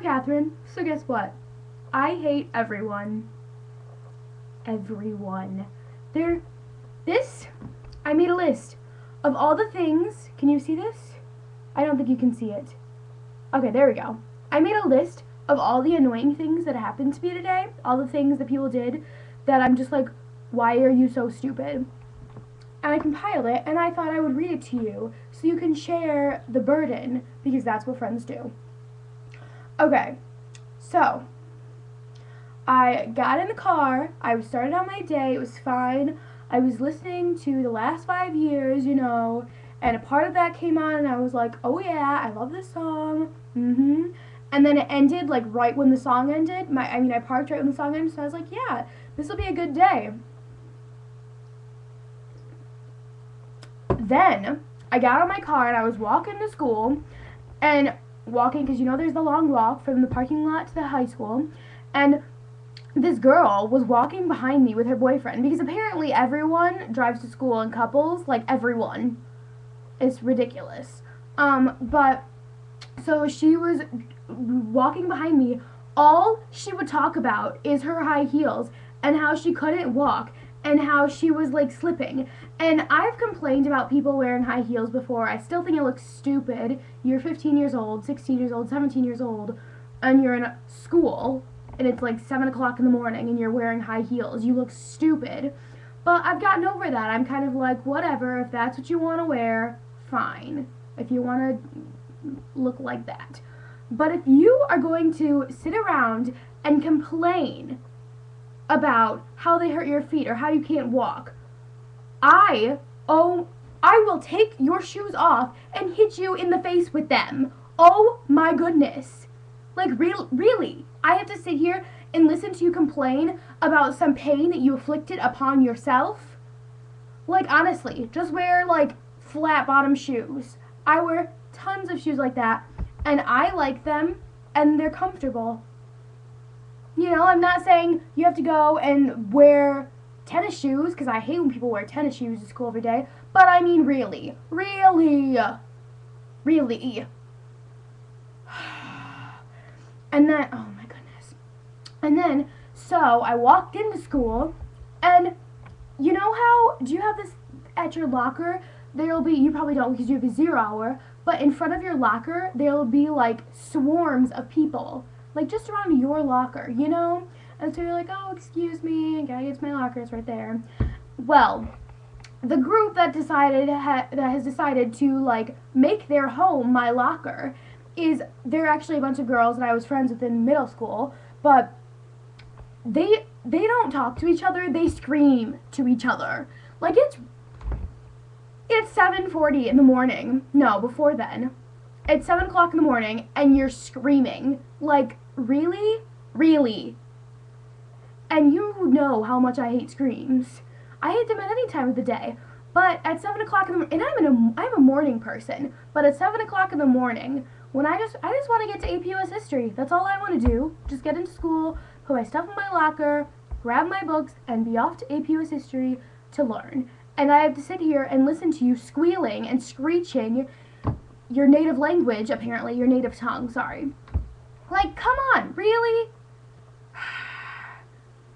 Katherine. So guess what? I hate everyone. Everyone. I made a list of all the things. Can you see this? I don't think you can see it. Okay, there we go. I made a list of all the annoying things that happened to me today. All the things that people did that I'm just like, why are you so stupid? And I compiled it, and I thought I would read it to you so you can share the burden, because that's what friends do. Okay, so I got in the car, I started on my day, it was fine. I was listening to The Last 5 Years, and a part of that came on, and I was like, oh yeah, I love this song, And then it ended, like, right when the song ended. I parked right when the song ended, so I was like, yeah, this will be a good day. Then, I got out of my car, and I was walking to school, and walking, because there's the long walk from the parking lot to the high school, and this girl was walking behind me with her boyfriend, because apparently everyone drives to school in couples, like everyone. It's ridiculous. But, so she was walking behind me. All she would talk about is her high heels, and how she couldn't walk, and how she was, like, slipping. And I've complained about people wearing high heels before. I still think it looks stupid. You're 15 years old, 16 years old, 17 years old, and you're in school, and it's like 7 o'clock in the morning, and you're wearing high heels. You look stupid. But I've gotten over that. I'm kind of like, whatever, if that's what you want to wear, fine. If you want to look like that. But if you are going to sit around and complain about how they hurt your feet or how you can't walk, I will take your shoes off and hit you in the face with them. Oh my goodness. Like, really? I have to sit here and listen to you complain about some pain that you inflicted upon yourself? Like, honestly, just wear, like, flat bottom shoes. I wear tons of shoes like that, and I like them, and they're comfortable. I'm not saying you have to go and wear tennis shoes, because I hate when people wear tennis shoes to school every day, but I mean really. And then, oh my goodness. And then, so I walked into school, and do you have this at your locker? You probably don't because you have a 0 hour, but in front of your locker, there'll be like swarms of people, like just around your locker, And so you're like, oh, excuse me, I gotta get to my locker, it's right there. Well, the group that has decided to like make their home my locker they're actually a bunch of girls that I was friends with in middle school, but they don't talk to each other, they scream to each other. Like, it's 7:40 in the morning. No, before then. It's 7 o'clock in the morning, and you're screaming. Like, really? Really? And you know how much I hate screams. I hate them at any time of the day. But at 7 o'clock in the morning, and I'm a morning person, but at 7 o'clock in the morning, when I just want to get to AP US History. That's all I want to do. Just get into school, put my stuff in my locker, grab my books, and be off to AP US History to learn. And I have to sit here and listen to you squealing and screeching your native language, apparently, your native tongue, sorry. Like, come on, really?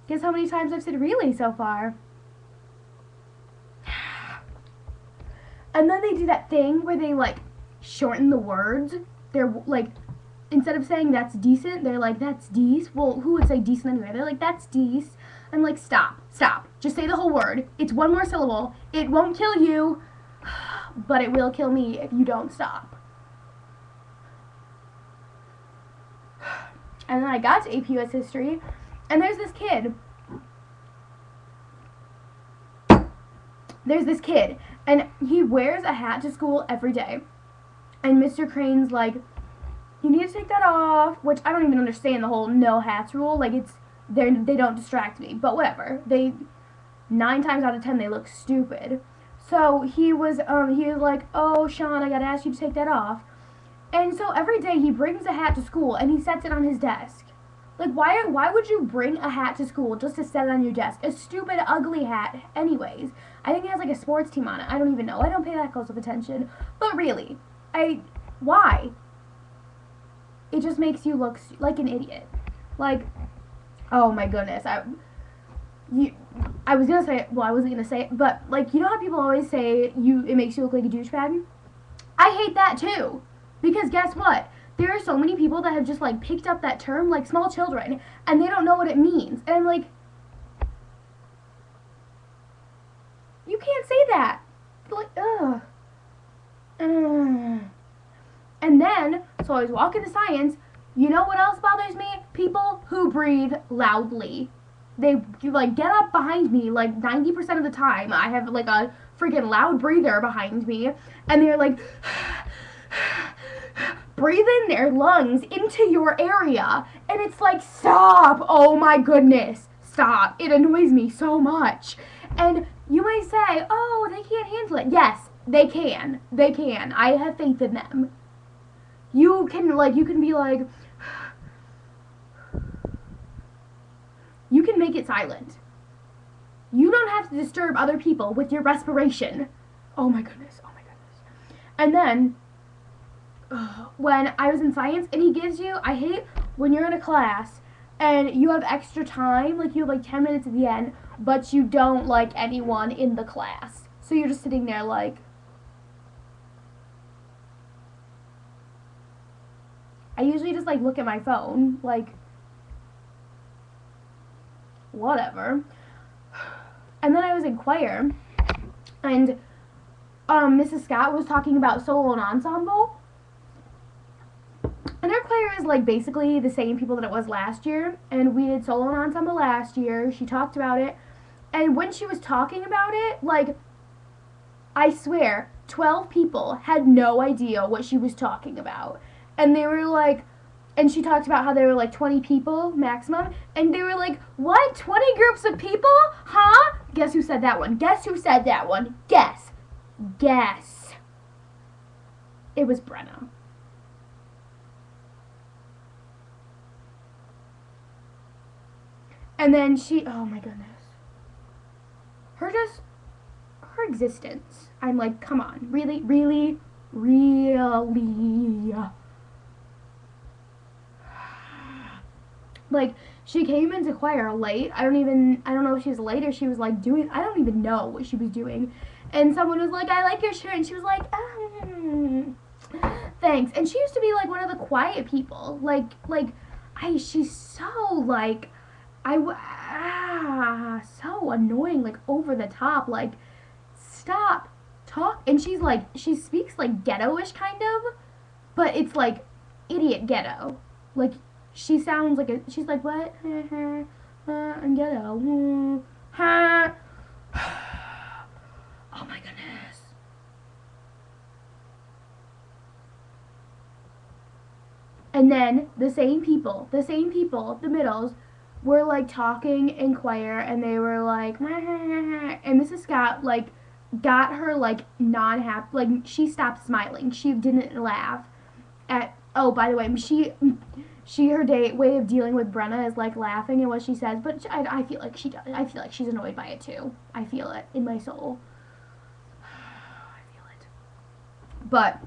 Guess how many times I've said really so far? And then they do that thing where they, like, shorten the words. They're, like, instead of saying that's decent, they're like, that's dece. Well, who would say decent anyway? They're like, that's dece. I'm like, stop. Just say the whole word. It's one more syllable. It won't kill you, but it will kill me if you don't stop. And then I got to AP US History, and there's this kid, and he wears a hat to school every day. And Mr. Crane's like, you need to take that off, which I don't even understand the whole no hats rule. Like, they don't distract me, but whatever. 9 times out of 10, they look stupid. So he was like, oh, Sean, I gotta ask you to take that off. And so every day he brings a hat to school and he sets it on his desk. Like, why would you bring a hat to school just to set it on your desk? A stupid, ugly hat, anyways. I think it has, like, a sports team on it. I don't even know. I don't pay that close of attention. But really, why? it just makes you look like an idiot. Like, oh my goodness, I was gonna say it, well, I wasn't gonna say it, but like, you know how people always say it makes you look like a douchebag? I hate that too, because guess what? There are so many people that have just like picked up that term, like small children, and they don't know what it means. And I'm like, you can't say that. Like, ugh. And then, so I was walking to science. You know what else bothers me? People who breathe loudly. They like get up behind me like 90% of the time. I have like a freaking loud breather behind me, and they're like breathing their lungs into your area, and it's like, stop! Oh my goodness, stop! It annoys me so much. And you might say, oh, they can't handle it. Yes, they can. They can. I have faith in them. You can be like, you can make it silent. You don't have to disturb other people with your respiration. Oh my goodness, oh my goodness. And then, when I was in science, and he gives you, I hate when you're in a class, and you have extra time, like you have like 10 minutes at the end, but you don't like anyone in the class. So you're just sitting there like, I usually just like look at my phone, like, whatever. And then I was in choir, and Mrs. Scott was talking about solo and ensemble. And our choir is like basically the same people that it was last year, and we did solo and ensemble last year. She talked about it, and when she was talking about it, like, I swear 12 people had no idea what she was talking about. And they were like, and she talked about how there were like 20 people maximum, and they were like, what, 20 groups of people? Huh? Guess who said that one? Guess who said that one? Guess. It was Brenna. And then she, oh my goodness. Her existence. I'm like, come on. Really? Like, she came into choir late. I don't know if she was late or she was like doing, I don't even know what she was doing. And someone was like, I like your shirt. And she was like, thanks. And she used to be like one of the quiet people. She's so like, so annoying, like over the top, like, stop, talk. And she's like, she speaks like ghetto-ish kind of, but it's like idiot ghetto. Like, she sounds like she's like, what? I'm ghetto. Oh my goodness. And then the same people, the middles, were like talking in choir, and they were like, and Mrs. Scott like got her like non-happy, like she stopped smiling. She didn't laugh at. Oh, by the way, her way of dealing with Brenna is like laughing at what she says, but I feel like she does. I feel like she's annoyed by it too. I feel it in my soul. I feel it. But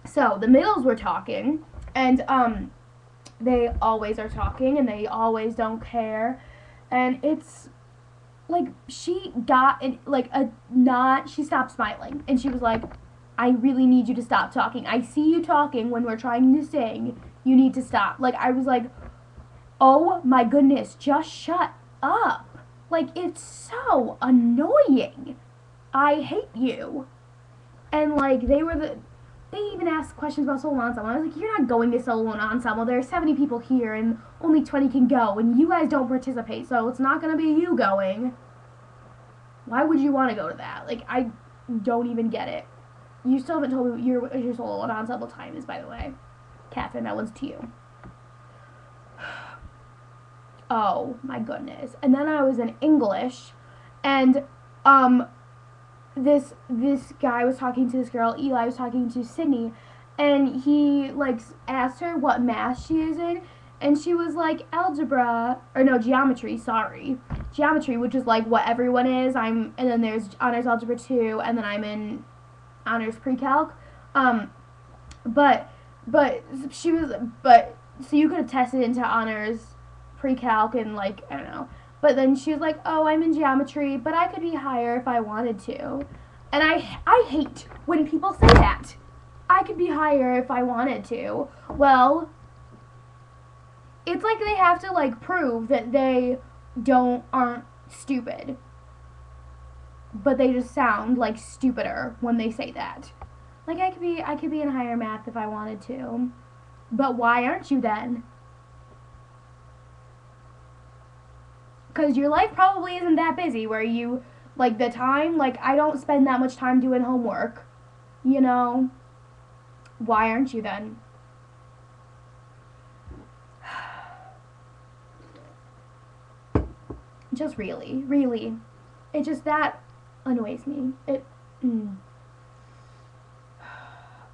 so the middles were talking, and they always are talking, and they always don't care, and it's like she got in like she stopped smiling, and she was like, I really need you to stop talking. I see you talking when we're trying to sing. You need to stop. Like, I was like, oh my goodness, just shut up. Like, it's so annoying. I hate you. And like, they even asked questions about solo ensemble. I was like, you're not going to solo ensemble. There are 70 people here, and only 20 can go, and you guys don't participate, so it's not going to be you going. Why would you want to go to that? Like, I don't even get it. You still haven't told me what your solo and ensemble time is, by the way. Katherine, that one's to you. Oh, my goodness. And then I was in English, and this guy was talking to this girl, Eli was talking to Sydney, and he like asked her what math she is in, and she was like geometry, which is like what everyone is. And then there's honors algebra 2, and then I'm in honors pre-calc. But but she was but so you could have tested into honors pre-calc and like I don't know. But then she was like, "Oh, I'm in geometry, but I could be higher if I wanted to." And I hate when people say that. I could be higher if I wanted to. Well, it's like they have to like prove that they aren't stupid. But they just sound like stupider when they say that. Like I could be in higher math if I wanted to. But why aren't you then? Because your life probably isn't that busy where you, like, the time, like, I don't spend that much time doing homework. You know? Why aren't you then? Just really, really. It just, that annoys me.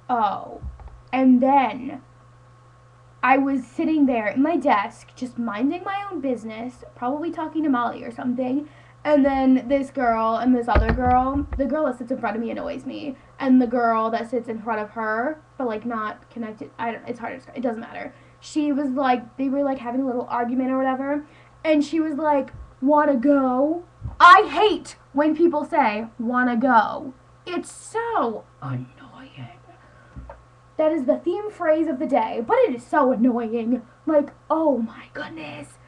Oh. And then I was sitting there at my desk, just minding my own business, probably talking to Molly or something. And then this girl and this other girl, the girl that sits in front of me annoys me, and the girl that sits in front of her, but like not connected. I don't. It's hard to describe. It doesn't matter. She was like, they were like having a little argument or whatever, and she was like, "Wanna go?" I hate when people say "wanna go." It's so annoying. That is the theme phrase of the day, but it is so annoying. Like, oh my goodness.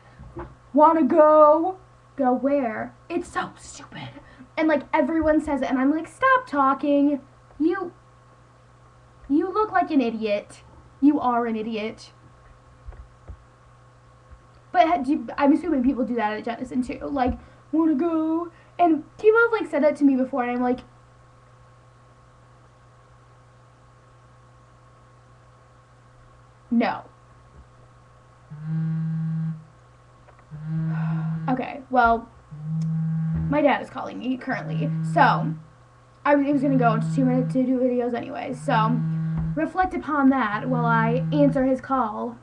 Wanna go? Go where? It's so stupid. And like everyone says it and I'm like, stop talking. You look like an idiot. You are an idiot. But I'm assuming people do that at Jennison too. Like, wanna go? And people have like said that to me before and I'm like, no. Okay, well, my dad is calling me currently, so I was going to go in 2 minutes to do videos anyway, so reflect upon that while I answer his call.